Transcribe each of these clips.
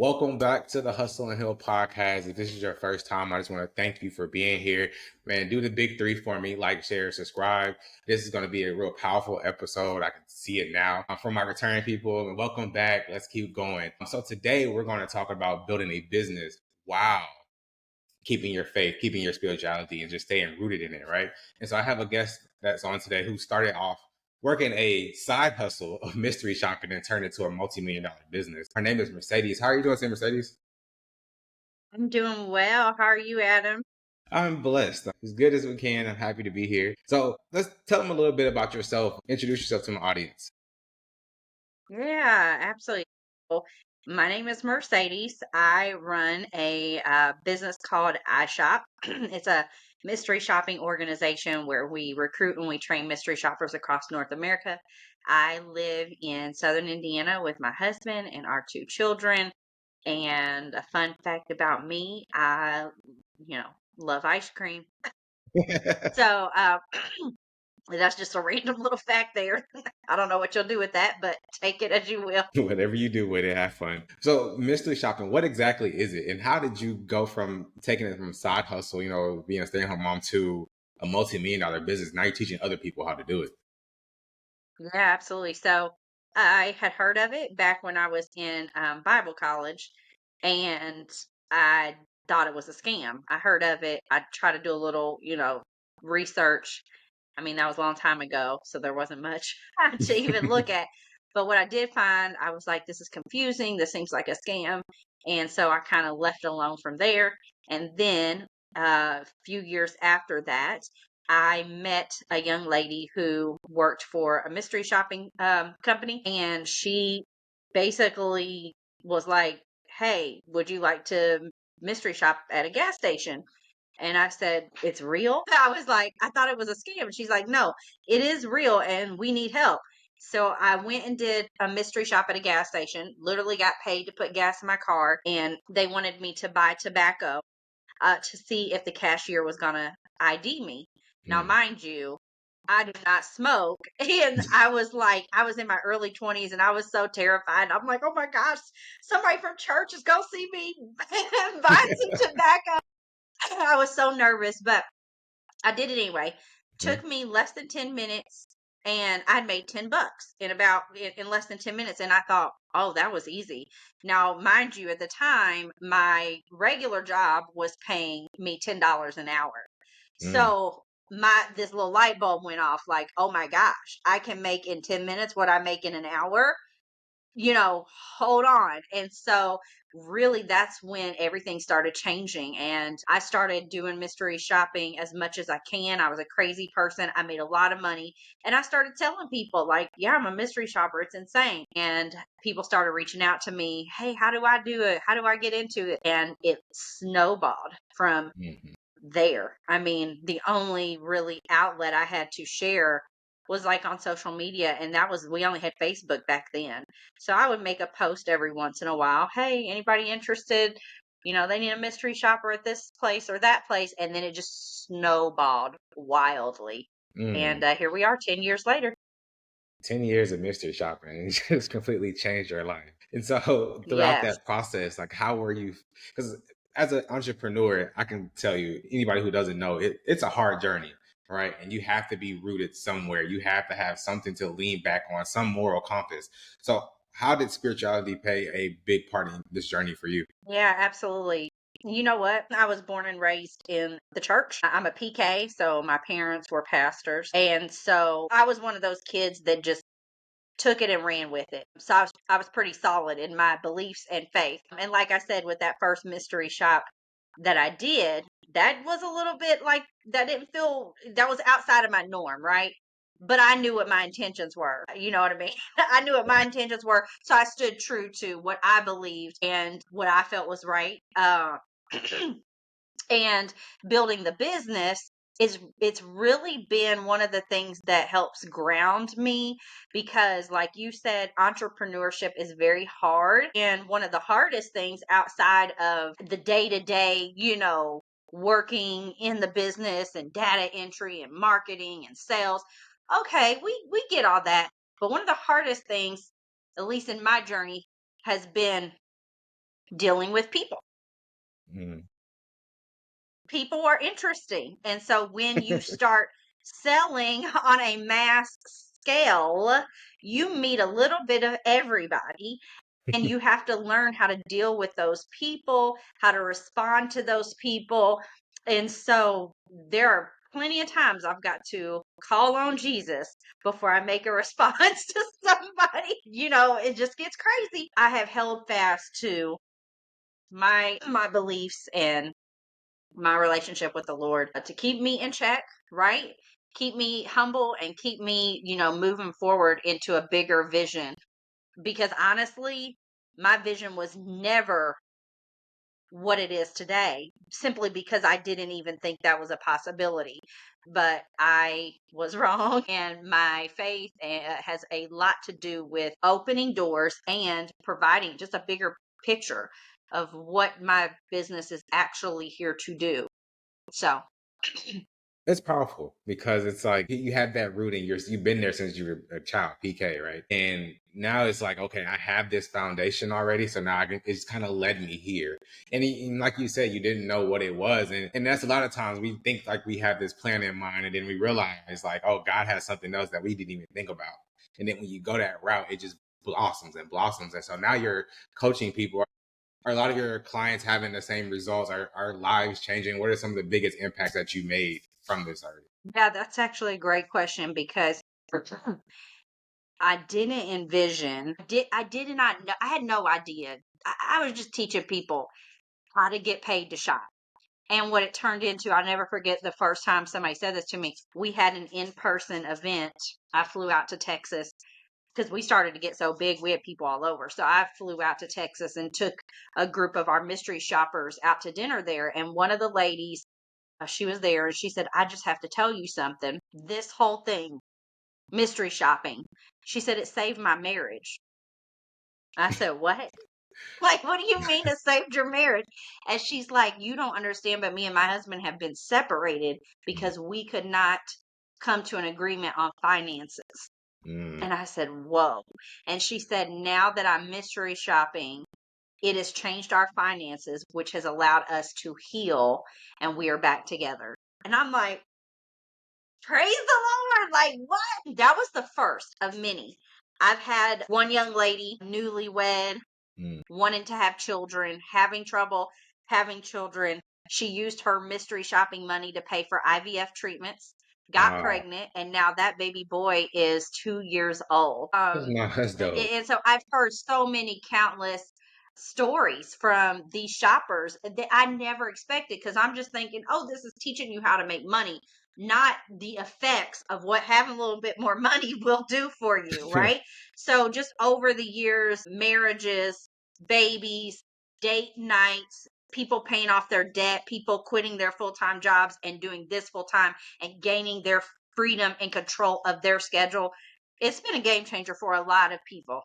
Welcome back to the Hustle and Hill podcast. If this is your first time, I just want to thank you for being here. Man, do the big three for me: like, share, subscribe. This is going to be a real powerful episode. I can see it now. For my returning people, welcome back. Let's keep going. So today we're going to talk about building a business. Wow. Keeping your faith, keeping your spirituality, and just staying rooted in it, right? And so I have a guest that's on today who started off working a side hustle of mystery shopping and turned it into a multi-million-dollar business. Her name is Mercedes. How are you doing today, Mercedes? I'm doing well. How are you, Adam? I'm blessed. As good as we can. I'm happy to be here. So let's tell them a little bit about yourself. Introduce yourself to my audience. Yeah, absolutely. Well, my name is Mercedes. I run a business called iShop. It's a mystery shopping organization where we recruit and we train mystery shoppers across North America. I live in Southern Indiana with my husband and our two children. And a fun fact about me, I, you know, love ice cream. So, that's just a random little fact there. I don't know what you'll do with that, but take it as you will. Whatever you do with it, have fun. So mystery shopping, what exactly is it? And how did you go from taking it from side hustle, being a stay-at-home mom to a multi-million dollar business? Now you're teaching other people how to do it. Yeah, absolutely. So I had heard of it back when I was in Bible college, and I thought it was a scam. I heard of it. I tried to do a little, research. I mean, that was a long time ago, so there wasn't much to even look at. But what I did find, I was like, this is confusing. This seems like a scam. And so I kind of left it alone from there. And then a few years after that, I met a young lady who worked for a mystery shopping company, and she basically was like, "Hey, would you like to mystery shop at a gas station?" And I said, "It's real?" I was like, "I thought it was a scam." And she's like, "No, it is real and we need help." So I went and did a mystery shop at a gas station, literally got paid to put gas in my car, and they wanted me to buy tobacco to see if the cashier was going to ID me. Now, Mm. mind you, I do not smoke. And I was like, I was in my early 20s and I was so terrified. I'm like, oh my gosh, somebody from church is going to see me buy some tobacco. I was so nervous, but I did it anyway. Mm. Took me less than 10 minutes and I'd made 10 bucks in less than 10 minutes. And I thought, oh, that was easy. Now, mind you, at the time, my regular job was paying me $10 an hour. Mm. So this little light bulb went off like, oh my gosh, I can make in 10 minutes what I make in an hour, you know, hold on. And so really that's when everything started changing and I started doing mystery shopping as much as I can. I was a crazy person. I made a lot of money and I started telling people like, yeah, I'm a mystery shopper. It's insane. And people started reaching out to me. Hey, how do I do it? How do I get into it? And it snowballed from Mhm. there. I mean, the only really outlet I had to share was like on social media, and we only had Facebook back then. So I would make a post every once in a while. Hey, anybody interested? You know, they need a mystery shopper at this place or that place. And then it just snowballed wildly. Mm. And here we are 10 years later. 10 years of mystery shopping and it just completely changed your life. And so throughout Yes. that process, like how were you? Because as an entrepreneur, I can tell you, anybody who doesn't know, it's a hard journey, right? And you have to be rooted somewhere. You have to have something to lean back on, some moral compass. So how did spirituality play a big part in this journey for you? Yeah, absolutely. You know what? I was born and raised in the church. I'm a PK, so my parents were pastors. And so I was one of those kids that just took it and ran with it. So I was pretty solid in my beliefs and faith. And like I said, with that first mystery shop that I did, that was a little bit like that didn't feel that was outside of my norm, right? But I knew what my intentions were. You know what I mean? I knew what my intentions were. So I stood true to what I believed and what I felt was right. And building the business it's really been one of the things that helps ground me because like you said entrepreneurship is very hard and one of the hardest things outside of the day-to-day working in the business and data entry and marketing and sales. Okay, we get all that, but one of the hardest things, at least in my journey, has been dealing with people. Mm. People are interesting. And so when you start selling on a mass scale, you meet a little bit of everybody, and you have to learn how to deal with those people, how to respond to those people. And so there are plenty of times I've got to call on Jesus before I make a response to somebody. It just gets crazy. I have held fast to my beliefs and my relationship with the Lord to keep me in check, right? Keep me humble and keep me, moving forward into a bigger vision. Because honestly, my vision was never what it is today, simply because I didn't even think that was a possibility. But I was wrong, and my faith has a lot to do with opening doors and providing just a bigger picture of what my business is actually here to do. So, It's powerful because it's like you have that root in you've been there since you were a child, PK, right? And now it's like, okay, I have this foundation already. So now it's kind of led me here. And like you said, you didn't know what it was. And that's a lot of times we think like we have this plan in mind and then we realize like, oh, God has something else that we didn't even think about. And then when you go that route, it just blossoms and blossoms. And so now you're coaching people. Are a lot of your clients having the same results? Are lives changing? What are some of the biggest impacts that you made from this already? yeah, that's actually a great question because I didn't envision, I did not know, I had no idea. I was just teaching people how to get paid to shop. And what it turned into, I'll never forget the first time somebody said this to me. We had an in-person event. I flew out to Texas because we started to get so big, we had people all over. So I flew out to Texas and took a group of our mystery shoppers out to dinner there. And one of the ladies, she was there, and she said, I just have to tell you something. This whole thing, mystery shopping, she said, it saved my marriage. I said, what? Like, what do you mean it saved your marriage? And she's like, you don't understand, but me and my husband have been separated because we could not come to an agreement on finances. Mm. And I said, whoa. And she said, now that I'm mystery shopping, it has changed our finances, which has allowed us to heal, and we are back together. And I'm like, praise the Lord. Like, what? That was the first of many. I've had one young lady, newlywed, Mm. wanting to have children, having trouble having children. She used her mystery shopping money to pay for IVF treatments, got Wow. pregnant, and now that baby boy is 2 years old. That's dope. And so I've heard so many countless stories from these shoppers that I never expected, because I'm just thinking, oh, this is teaching you how to make money, not the effects of what having a little bit more money will do for you, right? So just over the years, marriages, babies, date nights, people paying off their debt, people quitting their full-time jobs and doing this full-time and gaining their freedom and control of their schedule. It's been a game changer for a lot of people.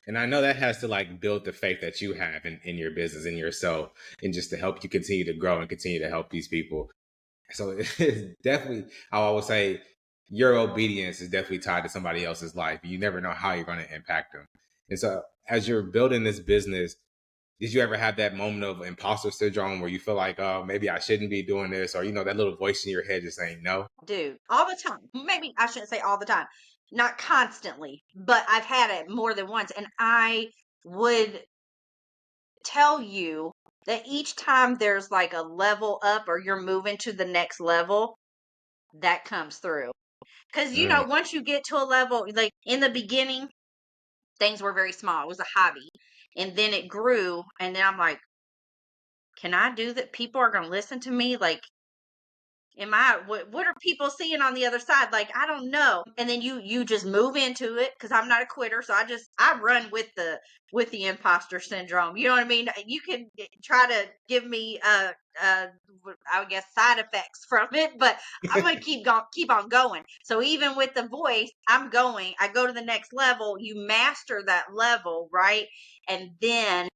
And I know that has to like build the faith that you have in your business, in yourself, and just to help you continue to grow and continue to help these people. So it's definitely, I always say, your obedience is definitely tied to somebody else's life. You never know how you're going to impact them. And so as you're building this business, did you ever have that moment of imposter syndrome where you feel like, oh, maybe I shouldn't be doing this? Or, that little voice in your head just saying no? Dude, all the time. Maybe I shouldn't say all the time. Not constantly, but I've had it more than once. And I would tell you that each time there's like a level up or you're moving to the next level, that comes through. Because, Mm. once you get to a level, like in the beginning, things were very small. It was a hobby. And then it grew. And then I'm like, can I do that? People are going to listen to me. Like, what are people seeing on the other side? Like, I don't know. And then you just move into it, because I'm not a quitter. So I run with the imposter syndrome. You know what I mean? You can try to give me I guess side effects from it, but I'm gonna keep on going. So even with the voice, I'm going. I go to the next level. You master that level, right? And then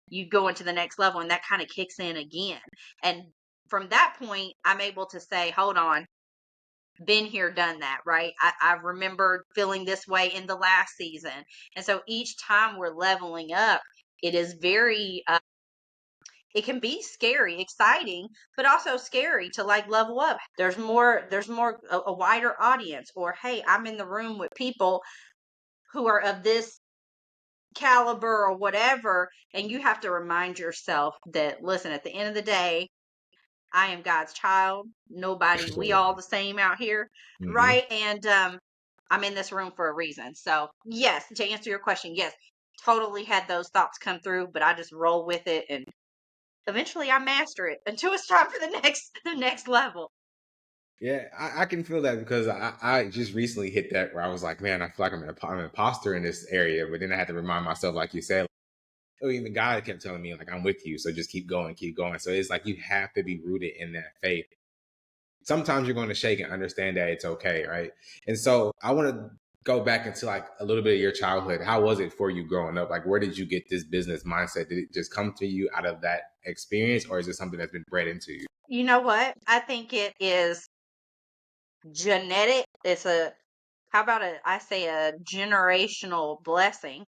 you go into the next level, and that kind of kicks in again. And from that point, I'm able to say, hold on, been here, done that, right? I remember feeling this way in the last season. And so each time we're leveling up, it is very it can be scary, exciting, but also scary to like level up. There's more a wider audience, or hey, I'm in the room with people who are of this caliber or whatever, and you have to remind yourself that, listen, at the end of the day, I am God's child. Nobody, we all the same out here, Hmm. right? And I'm in this room for a reason. So yes, to answer your question, yes, totally had those thoughts come through, but I just roll with it, and eventually I master it until it's time for the next level. Yeah, I can feel that because I just recently hit that where I was like, man, I feel like I'm an imposter in this area. But then I had to remind myself, like you said, oh, even God kept telling me, like, I'm with you. So just keep going, keep going. So it's like you have to be rooted in that faith. Sometimes you're going to shake and understand that it's okay, right? And so I want to go back into like a little bit of your childhood. How was it for you growing up? Like, where did you get this business mindset? Did it just come to you out of that experience, or is it something that's been bred into you? You know what? I think it is genetic. It's a, how about I say a generational blessing.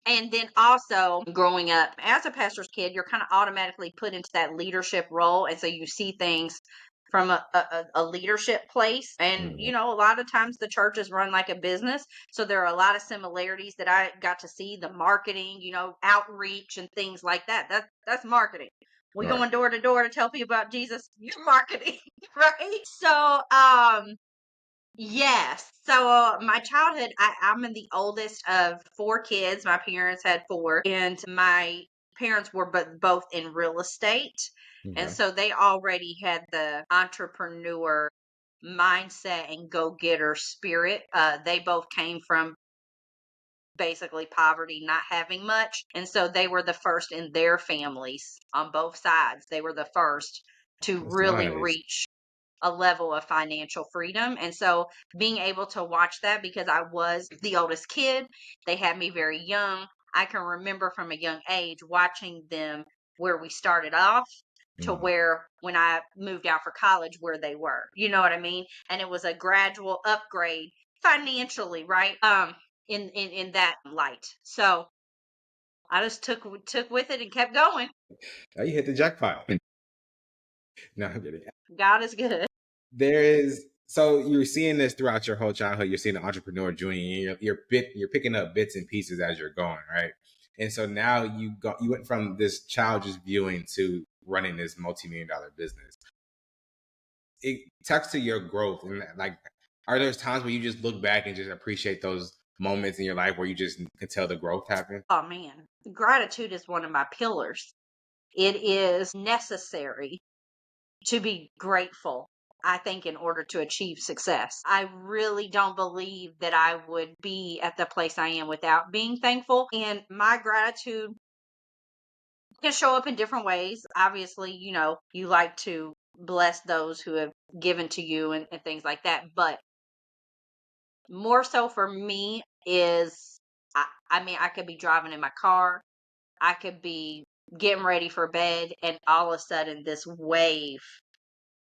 And then also growing up as a pastor's kid, you're kind of automatically put into that leadership role. And so you see things from a leadership place. And, Mhm. a lot of times the church is run like a business. So there are a lot of similarities that I got to see, the marketing, outreach and things like that. That's marketing. We Right. going door to door to tell people about Jesus. You're marketing, right? So, yes. So my childhood, I'm the oldest of four kids. My parents had four, and my parents were both in real estate. And Okay. so they already had the entrepreneur mindset and go getter spirit. They both came from basically poverty, not having much. And so they were the first in their families on both sides. They were the first to That's really nice. reach a level of financial freedom. And so being able to watch that, because I was the oldest kid, they had me very young. I can remember from a young age watching them where we started off to Mhm. where when I moved out for college where they were. You know what I mean? And it was a gradual upgrade financially, right? In that light. So I just took with it and kept going. Oh, you hit the jackpot. No, I'm kidding. God is good. There is so you're seeing this throughout your whole childhood. You're seeing the entrepreneur journey. And you're picking up bits and pieces as you're going, right? And so now you went from this child just viewing to running this multi-million dollar business. It talks to your growth, and like, are there times where you just look back and just appreciate those moments in your life where you just can tell the growth happened? Oh man, gratitude is one of my pillars. It is necessary to be grateful, I think, in order to achieve success. I really don't believe that I would be at the place I am without being thankful. And my gratitude can show up in different ways. Obviously, you like to bless those who have given to you and things like that. But more so for me is, I mean, I could be driving in my car, I could be getting ready for bed, and all of a sudden this wave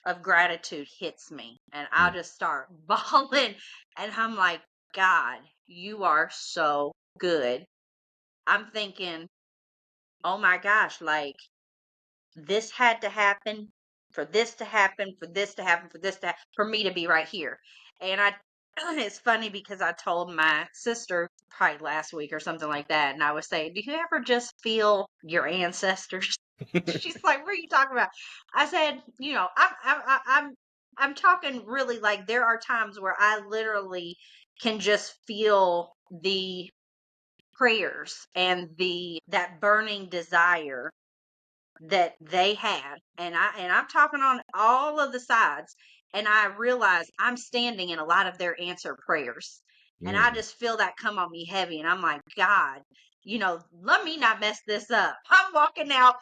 of gratitude hits me, and I'll Mm, just start bawling. And I'm like, God, you are so good. I'm thinking, oh my gosh, like, this had to happen for this to happen, for this to happen, for this to for me to be right here. And I it's funny because I told my sister probably last week or something like that, and I was saying, do you ever just feel your ancestors? She's like, what are you talking about? I said, I'm talking really, like, there are times where I literally can just feel the prayers and the that burning desire that they had, and I'm talking on all of the sides, and I realize I'm standing in a lot of their answered prayers, and I mm, just feel that come on me heavy, and I'm like, God, let me not mess this up. I'm walking out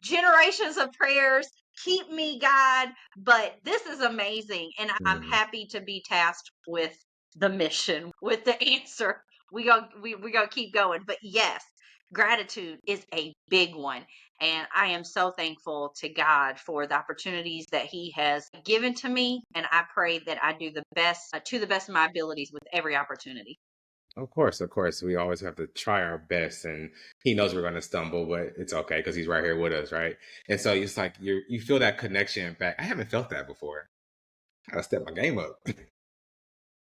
generations of prayers. Keep me, God. But this is amazing. And I'm mm. happy to be tasked with the mission, with the answer. We gonna keep going. But yes, gratitude is a big one. And I am so thankful to God for the opportunities that He has given to me. And I pray that I do the best, to the best of my abilities with every opportunity. Of course, we always have to try our best, and he knows we're going to stumble, but it's okay because he's right here with us, right? And so it's like you feel that connection back. I haven't felt that before. I gotta step my game up,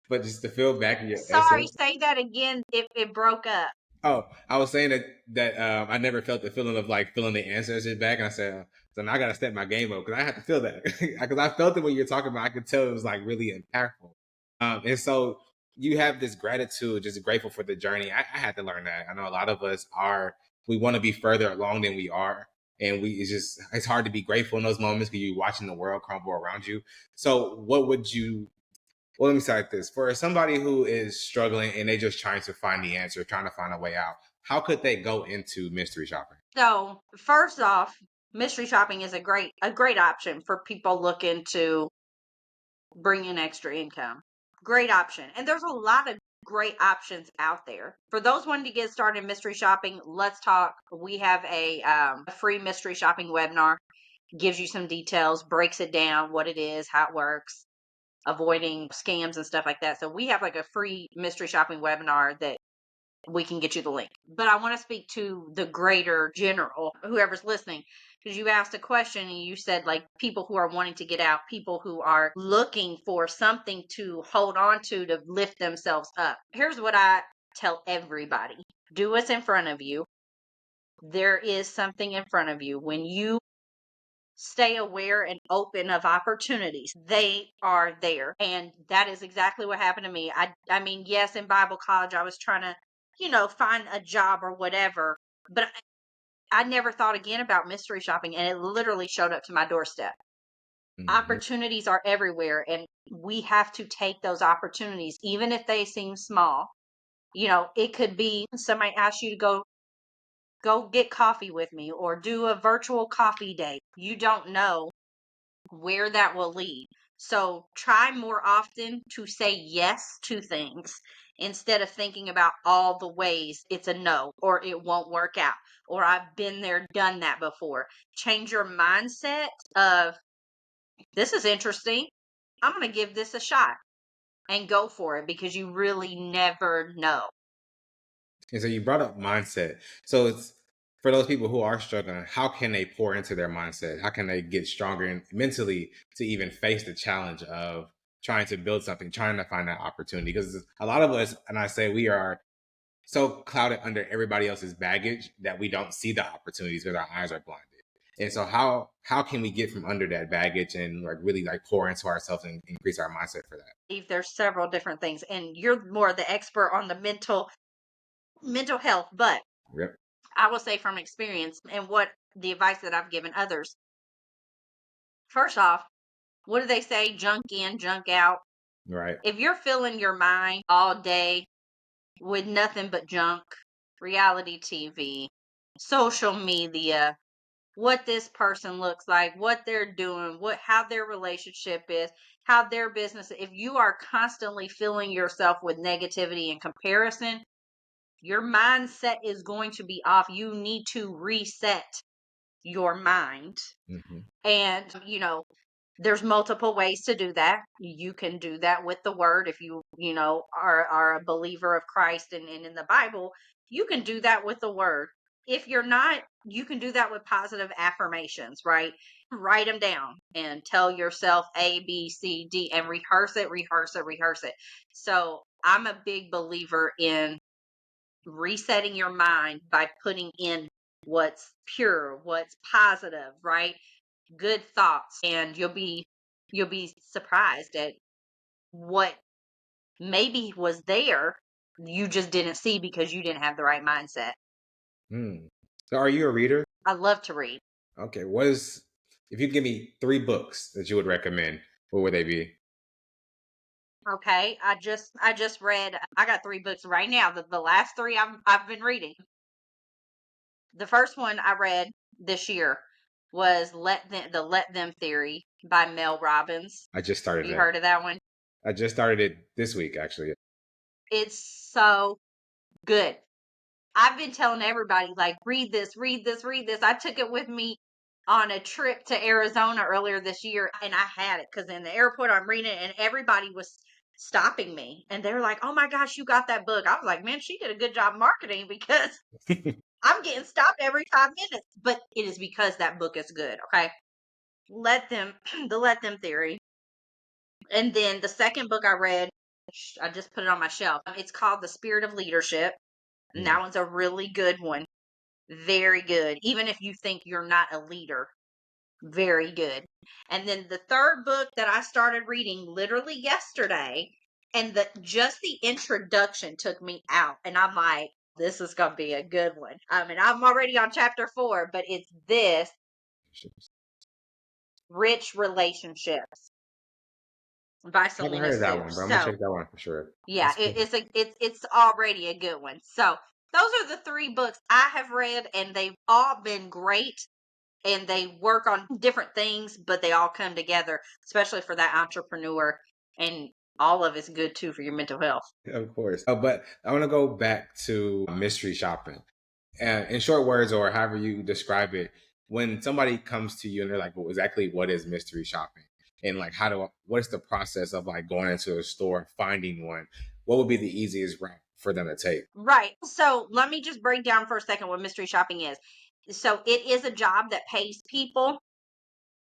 but just to feel back in your Sorry, essence. say that again if it broke up. Oh, I was saying that I never felt the feeling of like feeling the ancestors back, and I said, so now I gotta step my game up because I have to feel that because I felt it when you're talking about. I could tell it was like really impactful, and so you have this gratitude, just grateful for the journey. I had to learn that. I know a lot of us are. We want to be further along than we are, and it's hard to be grateful in those moments because you're watching the world crumble around you. So, what would you well, let me say like this. For somebody who is struggling and they just trying to find the answer, trying to find a way out, how could they go into mystery shopping? So first off, mystery shopping is a great option for people looking to bring in extra income. Great option. And there's a lot of great options out there. For those wanting to get started in mystery shopping, let's talk. We have a free mystery shopping webinar, gives you some details, breaks it down, what it is, how it works, avoiding scams and stuff like that. So we have like a free mystery shopping webinar that we can get you the link. But I want to speak to the greater general, whoever's listening, because you asked a question and you said like people who are wanting to get out, people who are looking for something to hold on to lift themselves up. Here's what I tell everybody: do what's in front of you. There is something in front of you. When you stay aware and open of opportunities, they are there. And that is exactly what happened to me. I mean, yes, in Bible college I was trying to, find a job or whatever, but I never thought again about mystery shopping, and it literally showed up to my doorstep. Hmm. Opportunities are everywhere, and we have to take those opportunities even if they seem small. It could be somebody asks you to go get coffee with me or do a virtual coffee date. You don't know where that will lead. So try more often to say yes to things instead of thinking about all the ways it's a no or it won't work out or I've been there, done that before. Change your mindset of this is interesting. I'm going to give this a shot and go for it because you really never know. And so you brought up mindset. So it's for those people who are struggling, how can they pour into their mindset? How can they get stronger mentally to even face the challenge of trying to build something, trying to find that opportunity? Because a lot of us, and I say we are so clouded under everybody else's baggage that we don't see the opportunities because our eyes are blinded. And so how can we get from under that baggage and like really like pour into ourselves and increase our mindset for that? If there's several different things and you're more the expert on the mental health, but Yep. I will say from experience and what the advice that I've given others. First off, what do they say? Junk in, junk out. Right. If you're filling your mind all day with nothing but junk, reality TV, social media, what this person looks like, what they're doing, how their relationship is, how their business, if you are constantly filling yourself with negativity and comparison, your mindset is going to be off. You need to reset your mind. Hmm. And, there's multiple ways to do that. You can do that with the word. If are a believer of Christ and in the Bible, you can do that with the word. If you're not, you can do that with positive affirmations, right? Write them down and tell yourself A, B, C, D, and rehearse it, rehearse it, rehearse it. So I'm a big believer in resetting your mind by putting in what's pure, what's positive, right? Good thoughts, and you'll be surprised at what maybe was there you just didn't see because you didn't have the right mindset. Mm. So are you a reader? I love to read. Okay. What is if you give me three books that you would recommend, what would they be? Okay, I just read. I got three books right now. The last three I've been reading. The first one I read this year was Let Them Theory by Mel Robbins. I just Have started you that. heard of that one? I just started it this week, actually. It's so good. I've been telling everybody, like, read this, read this, read this. I took it with me on a trip to Arizona earlier this year, and I had it because in the airport I'm reading it, and everybody was stopping me. And they're like, oh my gosh, you got that book. I was like, man, she did a good job marketing because I'm getting stopped every 5 minutes. But it is because that book is good. Okay. Let them, the let them theory. And then the second book I read, I just put it on my shelf. It's called The Spirit of Leadership. And that one's a really good one. Very good. Even if you think you're not a leader, very good. And then the third book that I started reading literally yesterday, and just the introduction took me out. And I'm like, this is going to be a good one. I mean, I'm already on chapter 4, but it's this Rich Relationships by I haven't Selena heard of that Sue. one, but I'm gonna So check that one for sure. yeah, That's cool. it's already a good one. So those are the 3 books I have read, and they've all been great. And they work on different things, but they all come together, especially for that entrepreneur. And all of it's good too for your mental health. Of course. But I want to go back to mystery shopping. In short words, or however you describe it, when somebody comes to you and they're like, well, exactly what is mystery shopping? And like, what's the process of like going into a store, finding one? What would be the easiest route for them to take? Right. So let me just break down for a second what mystery shopping is. So it is a job that pays people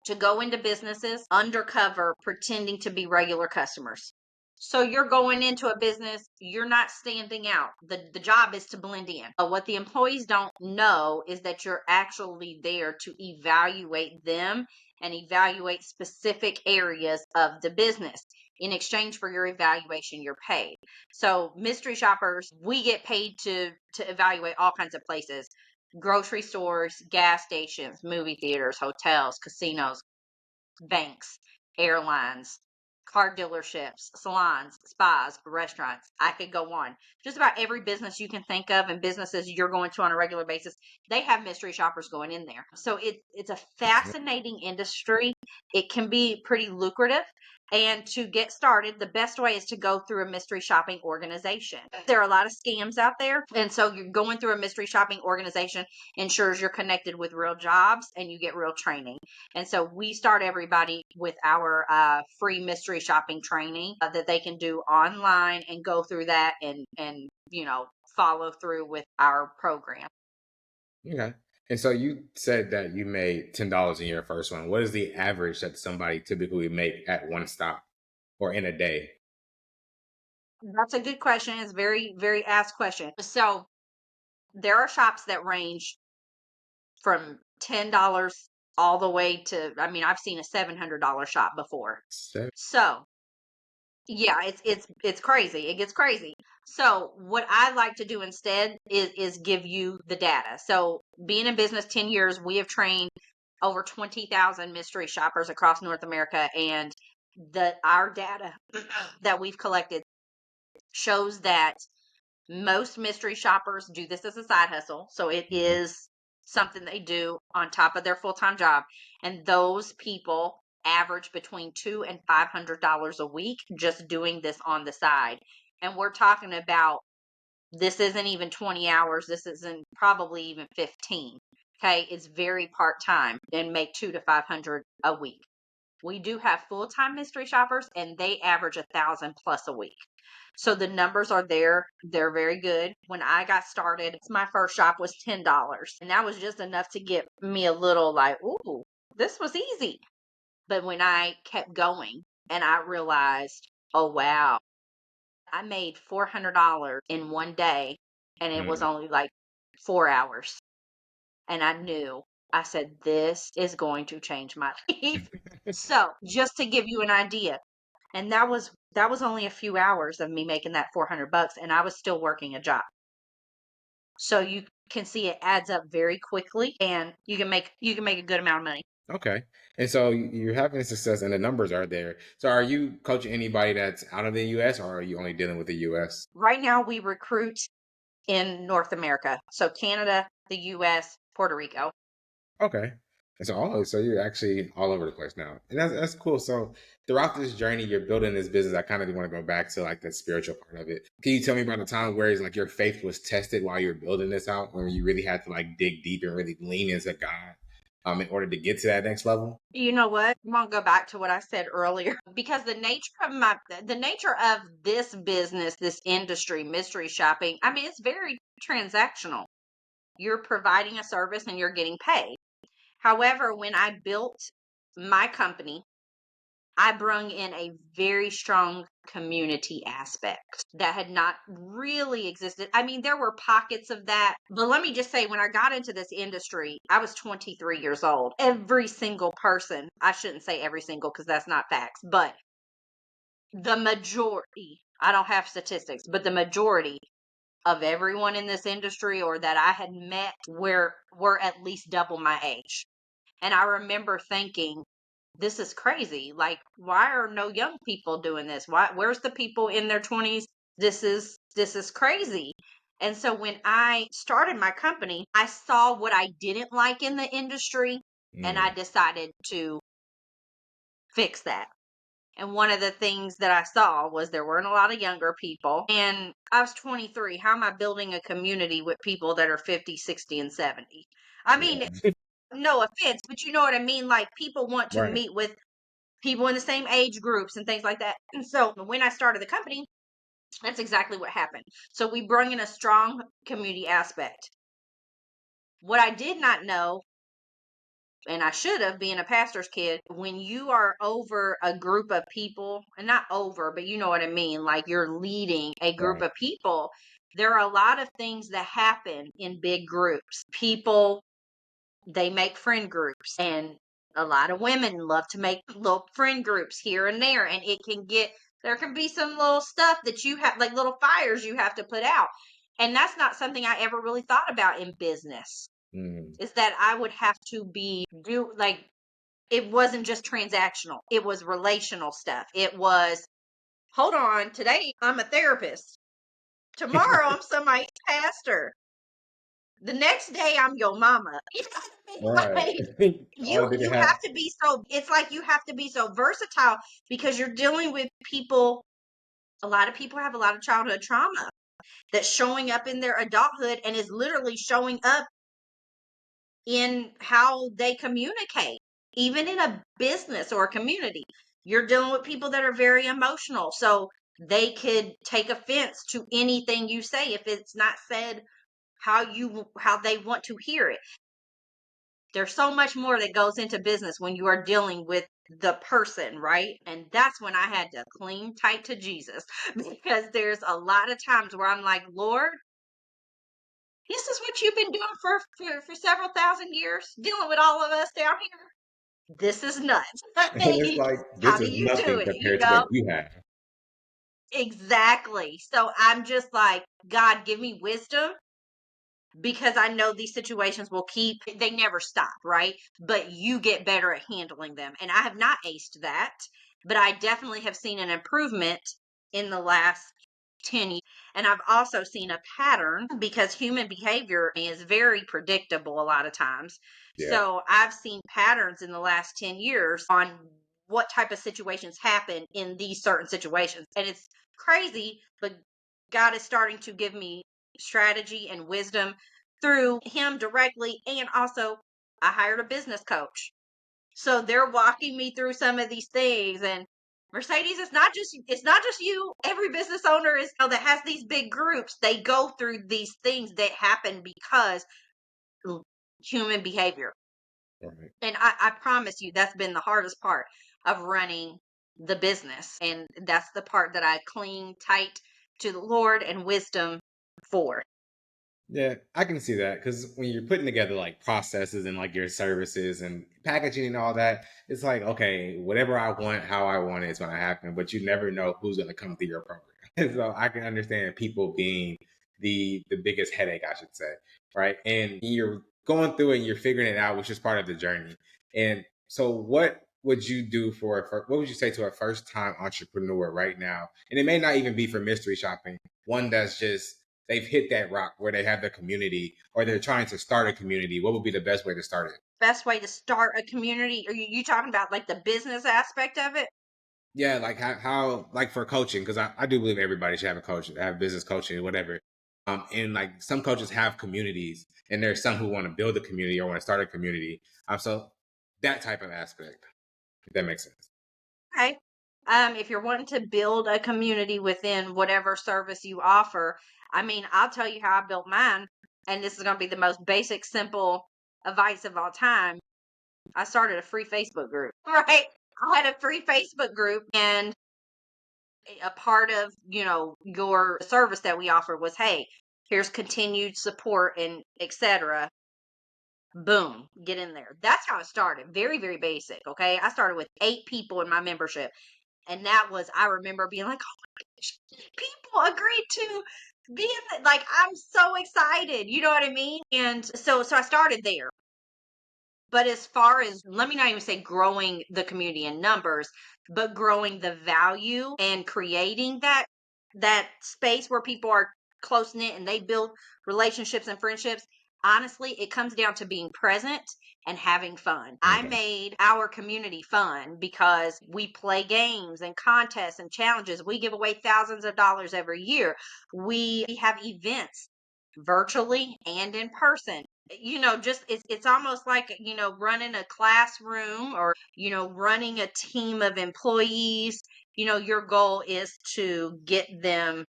to go into businesses undercover, pretending to be regular customers. So you're going into a business, you're not standing out. The job is to blend in. What the employees don't know is that you're actually there to evaluate them and evaluate specific areas of the business. In exchange for your evaluation, you're paid. So mystery shoppers, we get paid to evaluate all kinds of places: grocery stores, gas stations, movie theaters, hotels, casinos, banks, airlines, car dealerships, salons, spas, restaurants. I could go on. Just about every business you can think of and businesses you're going to on a regular basis, they have mystery shoppers going in there. So it's a fascinating industry. It can be pretty lucrative. And to get started, the best way is to go through a mystery shopping organization. There are a lot of scams out there. And so you're going through a mystery shopping organization ensures you're connected with real jobs and you get real training. And so we start everybody with our free mystery shopping training that they can do online and go through that and follow through with our program. Okay. And so you said that you made $10 in your first one. What is the average that somebody typically make at one stop or in a day? That's a good question. It's very, very asked question. So there are shops that range from $10 all the way to, I mean, I've seen a $700 shop before. Seven. So yeah, it's crazy. It gets crazy. So what I like to do instead is give you the data. So being in business 10 years, we have trained over 20,000 mystery shoppers across North America, and our data that we've collected shows that most mystery shoppers do this as a side hustle. So it Mhm. is something they do on top of their full-time job. And those people average between $200 and $500 a week just doing this on the side. And we're talking about, this isn't even 20 hours. This isn't probably even 15. Okay. It's very part-time and make 200 to 500 a week. We do have full-time mystery shoppers and they average 1,000 plus a week. So the numbers are there. They're very good. When I got started, my first shop was $10. And that was just enough to get me a little like, ooh, this was easy. But when I kept going and I realized, oh, wow, I made $400 in one day and it was Mm. only like 4 hours. And I knew, I said, this is going to change my life. So just to give you an idea, and that was only a few hours of me making that $400, and I was still working a job. So you can see it adds up very quickly, and you can make a good amount of money. Okay. And so you're having success and the numbers are there. So are you coaching anybody that's out of the US or are you only dealing with the US? Right now, we recruit in North America, so Canada, the U.S., Puerto Rico. Okay. And so so you're actually all over the place now. And that's cool. So throughout this journey, you're building this business. I kind of want to go back to like the spiritual part of it. Can you tell me about the time where it's like your faith was tested while you're building this out, when you really had to like dig deep and really lean into God? in order to get to that next level? You know what? I'm gonna go back to what I said earlier because the nature of this business, this industry, mystery shopping, I mean, it's very transactional. You're providing a service and you're getting paid. However, when I built my company, I brung in a very strong community aspect that had not really existed. I mean, there were pockets of that, but let me just say, when I got into this industry, I was 23 years old. Every single person, I shouldn't say every single because that's not facts, but the majority, I don't have statistics, but the majority of everyone in this industry or that I had met were at least double my age. And I remember thinking, this is crazy. Like, why are no young people doing this? Where's the people in their 20s? This is crazy. And so when I started my company, I saw what I didn't like in the industry and I Mm, decided to fix that. And one of the things that I saw was there weren't a lot of younger people. And I was 23. How am I building a community with people that are 50, 60, and 70? I mean, yeah. no offense, but you know what I mean? Like, people want to Right. meet with people in the same age groups and things like that. And so when I started the company, that's exactly what happened. So we bring in a strong community aspect. What I did not know, and I should have, being a pastor's kid, when you are over a group of people, and not over, but you know what I mean, like you're leading a group Right. of people, there are a lot of things that happen in big groups. People, they make friend groups, and a lot of women love to make little friend groups here and there, and there can be some little stuff that you have, like little fires you have to put out. And that's not something I ever really thought about in business, Mm, is that I would have to be do like, it wasn't just transactional, it was relational stuff. It was, hold on, today I'm a therapist, tomorrow I'm somebody's pastor, the next day I'm your mama. You know what I right. mean? Like, Oh, did it you have? have to be so, it's like you have to be so versatile because you're dealing with people. A lot of people have a lot of childhood trauma that's showing up in their adulthood and is literally showing up in how they communicate, even in a business or a community. You're dealing with people that are very emotional, so they could take offense to anything you say if it's not said how they want to hear it. There's so much more that goes into business when you are dealing with the person, right? And that's when I had to cling tight to Jesus because there's a lot of times where I'm like, Lord, this is what you've been doing for several thousand years, dealing with all of us down here. This is nuts. And it's like How this do is you do nothing it? compared to what you have. Exactly. So I'm just like, God, give me wisdom because I know these situations they never stop, right? But you get better at handling them. And I have not aced that, but I definitely have seen an improvement in the last 10 years. And I've also seen a pattern because human behavior is very predictable a lot of times. Yeah. So I've seen patterns in the last 10 years on what type of situations happen in these certain situations. And it's crazy, but God is starting to give me strategy and wisdom through him directly. And also, I hired a business coach, so they're walking me through some of these things. And Mercedes, it's not just you. Every business owner that has these big groups, they go through these things that happen because human behavior. Right. And I promise you, that's been the hardest part of running the business. And that's the part that I cling tight to the Lord and wisdom for. Yeah, I can see that because when you're putting together like processes and like your services and packaging and all that, it's like, okay, whatever I want, how I want it is going to happen, but you never know who's going to come through your program. And so I can understand people being the biggest headache, I should say, right? And you're going through it and you're figuring it out, which is part of the journey. And so, what would you do what would you say to a first time entrepreneur right now? And it may not even be for mystery shopping, one that's just they've hit that rock where they have the community or they're trying to start a community, what would be the best way to start it? Best way to start a community? Are you talking about like the business aspect of it? Yeah, like how like for coaching, because I do believe everybody should have a coach, have business coaching, whatever. And like some coaches have communities, and there's some who want to build a community or want to start a community. So that type of aspect, if that makes sense. Okay. If you're wanting to build a community within whatever service you offer, I mean, I'll tell you how I built mine, and this is going to be the most basic, simple advice of all time. I started a free Facebook group, right? I had a free Facebook group, and a part of, your service that we offer was, hey, here's continued support and etc. Boom, get in there. That's how it started. Very, very basic. Okay. I started with 8 people in my membership. And that was, I remember being like, oh my gosh, people agreed to be in like, I'm so excited. You know what I mean? And so I started there. But as far as, let me not even say growing the community in numbers, but growing the value and creating that space where people are close knit and they build relationships and friendships. Honestly, it comes down to being present and having fun. I Okay. made our community fun because we play games and contests and challenges. We give away thousands of dollars every year. We have events virtually and in person. Just it's almost like, running a classroom or, running a team of employees. Your goal is to get them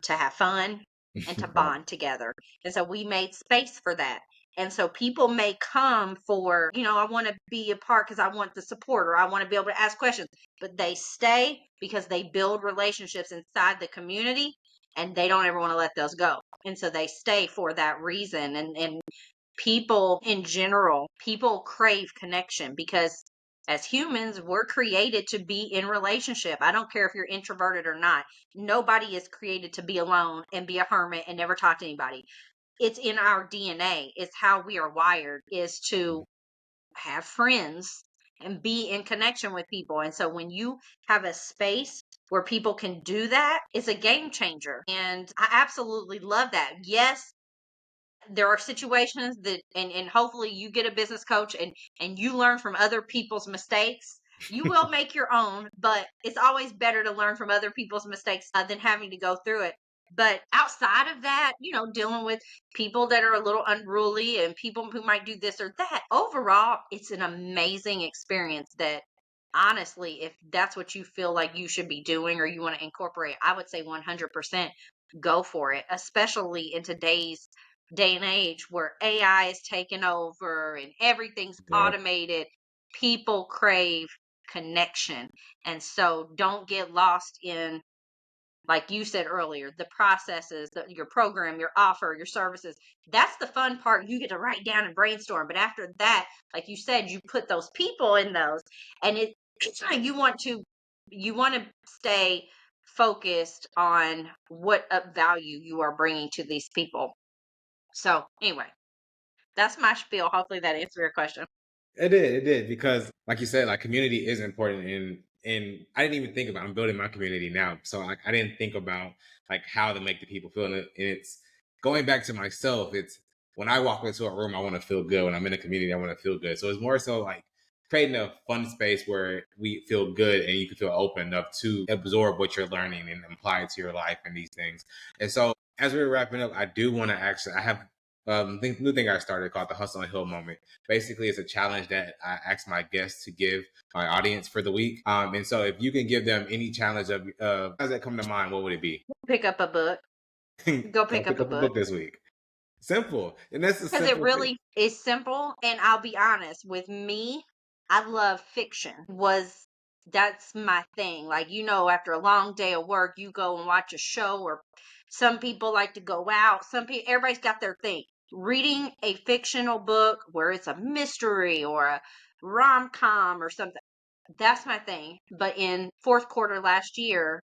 to have fun and to Right. bond together. And so we made space for that. And so people may come for, I want to be a part because I want the support or I want to be able to ask questions, but they stay because they build relationships inside the community and they don't ever want to let those go. And so they stay for that reason. And people in general, people crave connection because as humans, we're created to be in relationship. I don't care if you're introverted or not. Nobody is created to be alone and be a hermit and never talk to anybody. It's in our DNA. It's how we are wired, is to have friends and be in connection with people. And so when you have a space where people can do that, it's a game changer. And I absolutely love that. Yes, there are situations that, and hopefully you get a business coach and you learn from other people's mistakes. You will make your own, but it's always better to learn from other people's mistakes than having to go through it. But outside of that, dealing with people that are a little unruly and people who might do this or that, overall it's an amazing experience that, honestly, if that's what you feel like you should be doing or you want to incorporate, I would say 100% go for it, especially in today's day and age where AI is taking over and everything's Yep. automated. People crave connection. And so don't get lost in, like you said earlier, the processes, your program, your offer, your services. That's the fun part. You get to write down and brainstorm. But after that, like you said, you put those people in those, and it's like you want to stay focused on what up value you are bringing to these people. So anyway, that's my spiel. Hopefully that answered your question. It did, because like you said, like community is important, and I didn't even think about. I'm building my community now, so like I didn't think about like how to make the people feel. And it's going back to myself. It's when I walk into a room, I want to feel good. When I'm in a community, I want to feel good. So it's more so like creating a fun space where we feel good and you can feel open enough to absorb what you're learning and apply it to your life and these things. And so as we're wrapping up, I do want to actually, I have new thing I started called the Hustle and Hill moment. Basically, it's a challenge that I ask my guests to give my audience for the week. And so, if you can give them any challenge of how does that come to mind, what would it be? Pick up a book. Go Go pick up pick a up a book. book this week. Simple, and that's a Because it simple thing. really is simple. And I'll be honest with me, I love fiction. That's my thing. Like, after a long day of work, you go and watch a show, or some people like to go out. Everybody's got their thing. Reading a fictional book where it's a mystery or a rom-com or something, that's my thing. But in fourth quarter last year,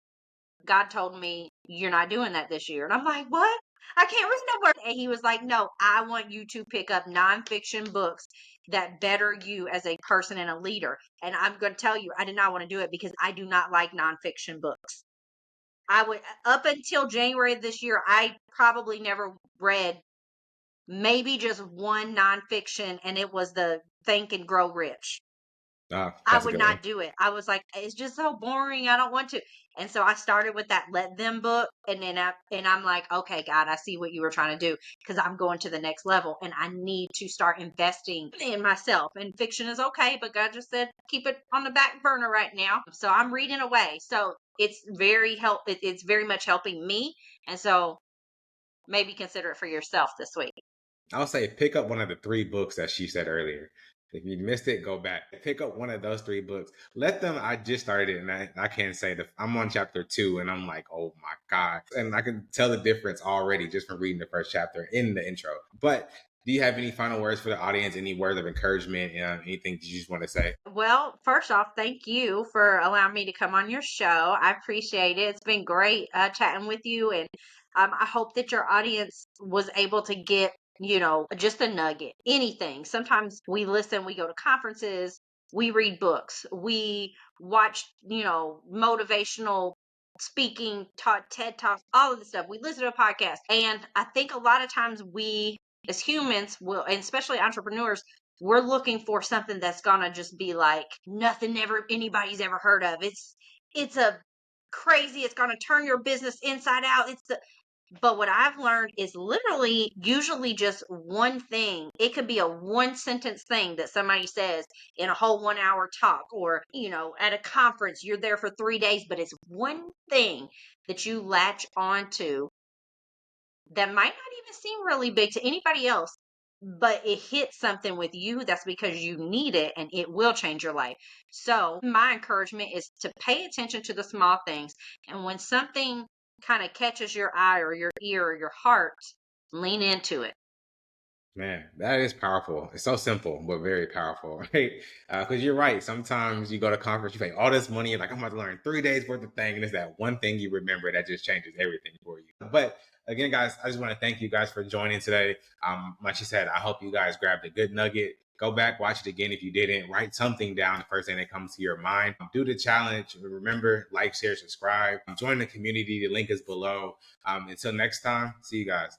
God told me, you're not doing that this year. And I'm like, what? I can't read no more. And he was like, no, I want you to pick up nonfiction books that better you as a person and a leader. And I'm going to tell you, I did not want to do it because I do not like nonfiction books. I would, up until January of this year, I probably never read maybe just one nonfiction, and it was the Think and Grow Rich. I That's a would good one. not do it. I was like, "It's just so boring. I don't want to." And so I started with that Let Them book, and then I'm like, "Okay, God, I see what you were trying to do because I'm going to the next level and I need to start investing in myself." And fiction is okay, but God just said, "Keep it on the back burner right now." So I'm reading away. So it's very much helping me. And so maybe consider it for yourself this week. I'll say pick up one of the three books that she said earlier. If you missed it, go back. Pick up one of those three books. Let them. I just started it, and I can't say that I'm on chapter 2, and I'm like, oh my god, and I can tell the difference already just from reading the first chapter in the intro. But do you have any final words for the audience? Any words of encouragement? Anything that you just want to say? Well, first off, thank you for allowing me to come on your show. I appreciate it. It's been great chatting with you, and I hope that your audience was able to get, just a nugget, anything. Sometimes we listen, we go to conferences, we read books, we watch, motivational speaking, TED Talks, all of the stuff. We listen to a podcast, and I think a lot of times we, as humans, will, and especially entrepreneurs, we're looking for something that's gonna just be like nothing ever anybody's ever heard of. It's a crazy, it's gonna turn your business inside out. But what I've learned is literally usually just one thing. It could be a one sentence thing that somebody says in a whole 1 hour talk, or, at a conference, you're there for 3 days, but it's one thing that you latch onto that might not even seem really big to anybody else, but it hits something with you that's because you need it and it will change your life. So, my encouragement is to pay attention to the small things. And when something kind of catches your eye or your ear or your heart, lean into it. Man, that is powerful. It's so simple, but very powerful, right? Because you're right. Sometimes you go to conference, you pay all this money, you're like, I'm about to learn 3 days worth of thing, and it's that one thing you remember that just changes everything for you. But again, guys, I just want to thank you guys for joining today. Like she said, I hope you guys grabbed a good nugget. Go back, watch it again if you didn't. Write something down the first thing that comes to your mind. Do the challenge. Remember, like, share, subscribe. Join the community. The link is below. Until next time, see you guys.